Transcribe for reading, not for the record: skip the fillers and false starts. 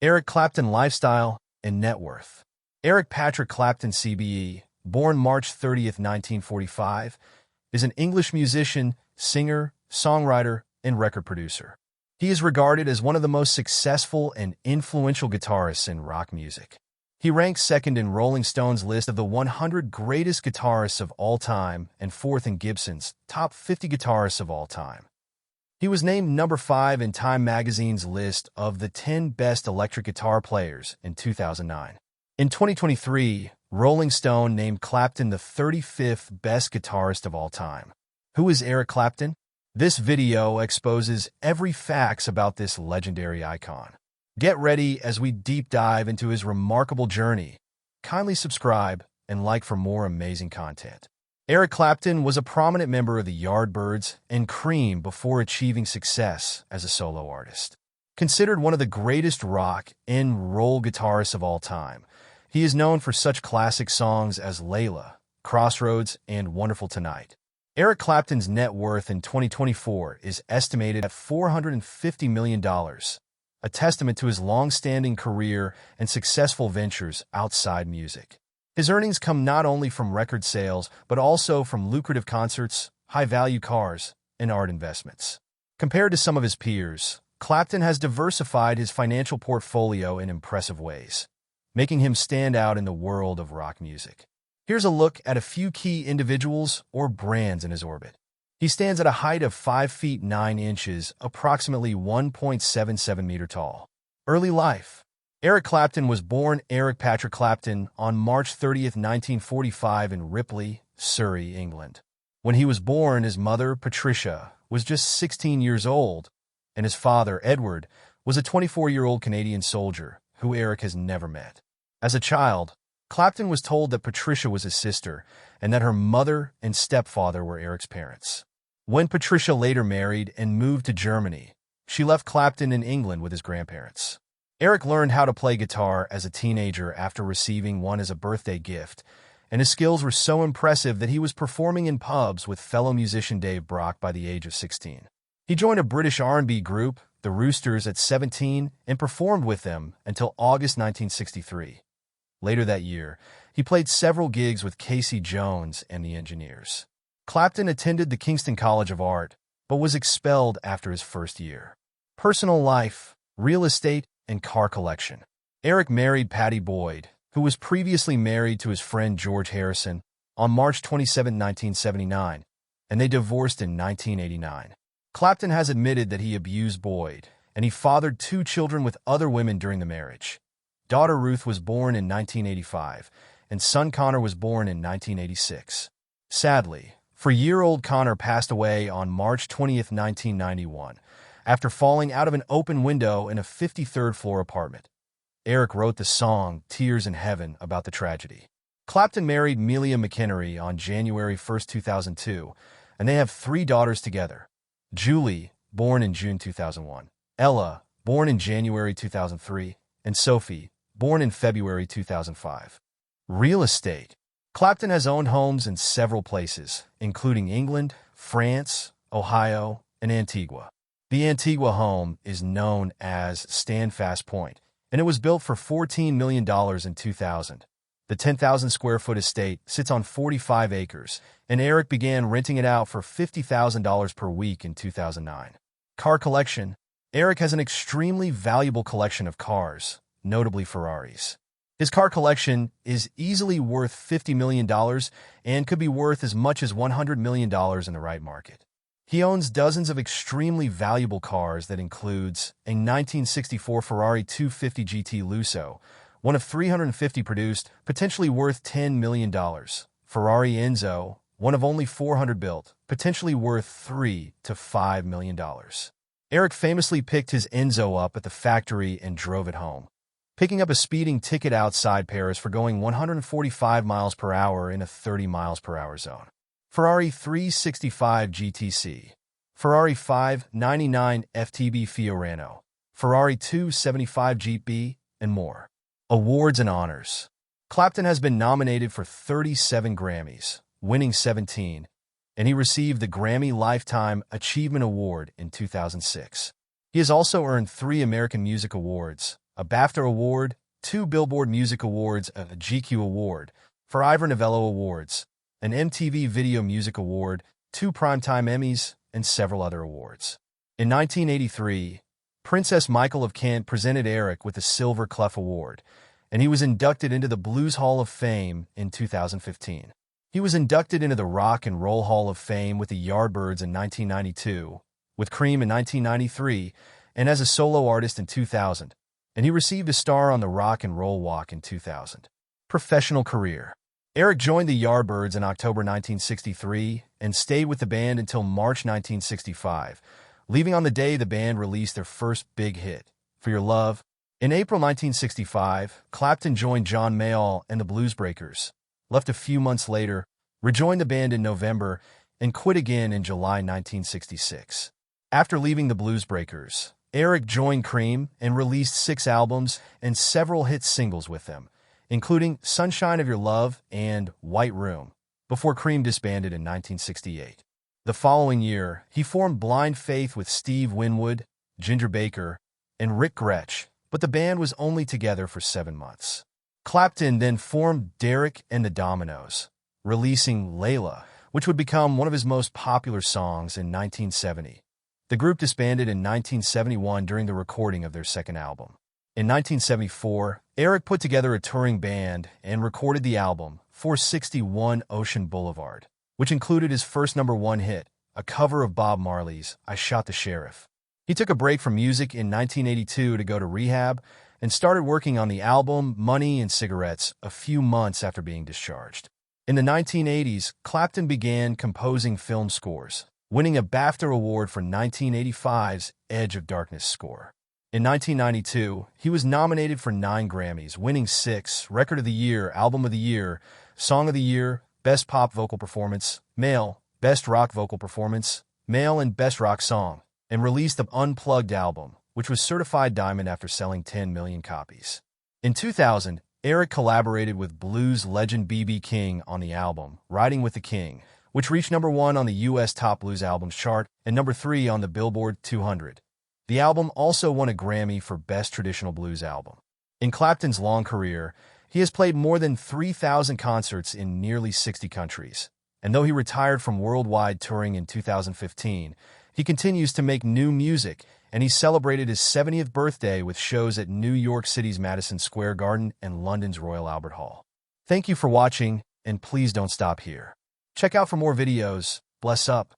Eric Clapton lifestyle and net worth. Eric Patrick Clapton CBE, born March 30th, 1945, is an English musician, singer, songwriter, and record producer. He is regarded as one of the most successful and influential guitarists in rock music. He ranks second in Rolling Stone's list of the 100 greatest guitarists of all time and fourth in Gibson's top 50 guitarists of all time. He was named number 5 in Time magazine's list of the 10 best electric guitar players in 2009. In 2023, Rolling Stone named Clapton the 35th best guitarist of all time. Who is Eric Clapton? This video exposes every fact about this legendary icon. Get ready as we deep dive into his remarkable journey. Kindly subscribe and like for more amazing content. Eric Clapton was a prominent member of the Yardbirds and Cream before achieving success as a solo artist. Considered one of the greatest rock and roll guitarists of all time, he is known for such classic songs as Layla, Crossroads, and Wonderful Tonight. Eric Clapton's net worth in 2024 is estimated at $450 million, a testament to his long-standing career and successful ventures outside music. His earnings come not only from record sales, but also from lucrative concerts, high-value cars, and art investments. Compared to some of his peers, Clapton has diversified his financial portfolio in impressive ways, making him stand out in the world of rock music. Here's a look at a few key individuals or brands in his orbit. He stands at a height of 5 feet 9 inches, approximately 1.77 meters tall. Early life. Eric Clapton was born Eric Patrick Clapton on March 30th, 1945 in Ripley, Surrey, England. When he was born, his mother, Patricia, was just 16 years old, and his father, Edward, was a 24-year-old Canadian soldier who Eric has never met. As a child, Clapton was told that Patricia was his sister and that her mother and stepfather were Eric's parents. When Patricia later married and moved to Germany, she left Clapton in England with his grandparents. Eric learned how to play guitar as a teenager after receiving one as a birthday gift, and his skills were so impressive that he was performing in pubs with fellow musician Dave Brock by the age of 16. He joined a British R&B group, the Roosters, at 17 and performed with them until August 1963. Later that year, he played several gigs with Casey Jones and the Engineers. Clapton attended the Kingston College of Art, but was expelled after his first year. Personal life, real estate, and car collection. Eric married Patty Boyd, who was previously married to his friend George Harrison, on March 27, 1979, and they divorced in 1989. Clapton has admitted that he abused Boyd, and he fathered 2 children with other women during the marriage. Daughter Ruth was born in 1985, and son Connor was born in 1986. Sadly, 4-year-old Connor passed away on March 20, 1991, after falling out of an open window in a 53rd floor apartment. Eric wrote the song Tears in Heaven about the tragedy. Clapton married Melia McInnery on January 1, 2002, and they have 3 daughters together. Julie, born in June 2001, Ella, born in January 2003, and Sophie, born in February 2005. Real estate. Clapton has owned homes in several places, including England, France, Ohio, and Antigua. The Antigua home is known as Standfast Point, and it was built for $14 million in 2000. The 10,000 square foot estate sits on 45 acres, and Eric began renting it out for $50,000 per week in 2009. Car collection. Eric has an extremely valuable collection of cars, notably Ferraris. His car collection is easily worth $50 million and could be worth as much as $100 million in the right market. He owns dozens of extremely valuable cars that includes a 1964 Ferrari 250 GT Lusso, one of 350 produced, potentially worth $10 million. Ferrari Enzo, one of only 400 built, potentially worth $3 to $5 million. Eric famously picked his Enzo up at the factory and drove it home, picking up a speeding ticket outside Paris for going 145 miles per hour in a 30 miles per hour zone. Ferrari 365 GTC, Ferrari 599 FTB Fiorano, Ferrari 275 GP, and more. Awards and honors. Clapton has been nominated for 37 Grammys, winning 17, and he received the Grammy Lifetime Achievement Award in 2006. He has also earned 3 American Music Awards, a BAFTA Award, 2 Billboard Music Awards, a GQ Award, 4 Ivor Novello Awards, an MTV Video Music Award, 2 Primetime Emmys, and several other awards. In 1983, Princess Michael of Kent presented Eric with the Silver Clef Award, and he was inducted into the Blues Hall of Fame in 2015. He was inducted into the Rock and Roll Hall of Fame with the Yardbirds in 1992, with Cream in 1993, and as a solo artist in 2000, and he received a star on the Rock and Roll Walk in 2000. Professional career. Eric joined the Yardbirds in October 1963 and stayed with the band until March 1965, leaving on the day the band released their first big hit, For Your Love. In April 1965, Clapton joined John Mayall and the Bluesbreakers, left a few months later, rejoined the band in November, and quit again in July 1966. After leaving the Bluesbreakers, Eric joined Cream and released 6 albums and several hit singles with them, including Sunshine of Your Love and White Room, before Cream disbanded in 1968. The following year, he formed Blind Faith with Steve Winwood, Ginger Baker, and Rick Gretsch, but the band was only together for 7 months. Clapton then formed Derek and the Dominoes, releasing Layla, which would become one of his most popular songs in 1970. The group disbanded in 1971 during the recording of their second album. In 1974, Eric put together a touring band and recorded the album 461 Ocean Boulevard, which included his first #1 hit, a cover of Bob Marley's I Shot the Sheriff. He took a break from music in 1982 to go to rehab and started working on the album Money and Cigarettes a few months after being discharged. In the 1980s, Clapton began composing film scores, winning a BAFTA Award for 1985's Edge of Darkness score. In 1992, he was nominated for 9 Grammys, winning 6, Record of the Year, Album of the Year, Song of the Year, Best Pop Vocal Performance, Male, Best Rock Vocal Performance, Male and Best Rock Song, and released the Unplugged album, which was certified diamond after selling 10 million copies. In 2000, Eric collaborated with blues legend B.B. King on the album Riding with the King, which reached #1 on the U.S. Top Blues Albums chart and #3 on the Billboard 200. The album also won a Grammy for Best Traditional Blues Album. In Clapton's long career, he has played more than 3,000 concerts in nearly 60 countries. And though he retired from worldwide touring in 2015, he continues to make new music, and he celebrated his 70th birthday with shows at New York City's Madison Square Garden and London's Royal Albert Hall. Thank you for watching, and please don't stop here. Check out for more videos. Bless up.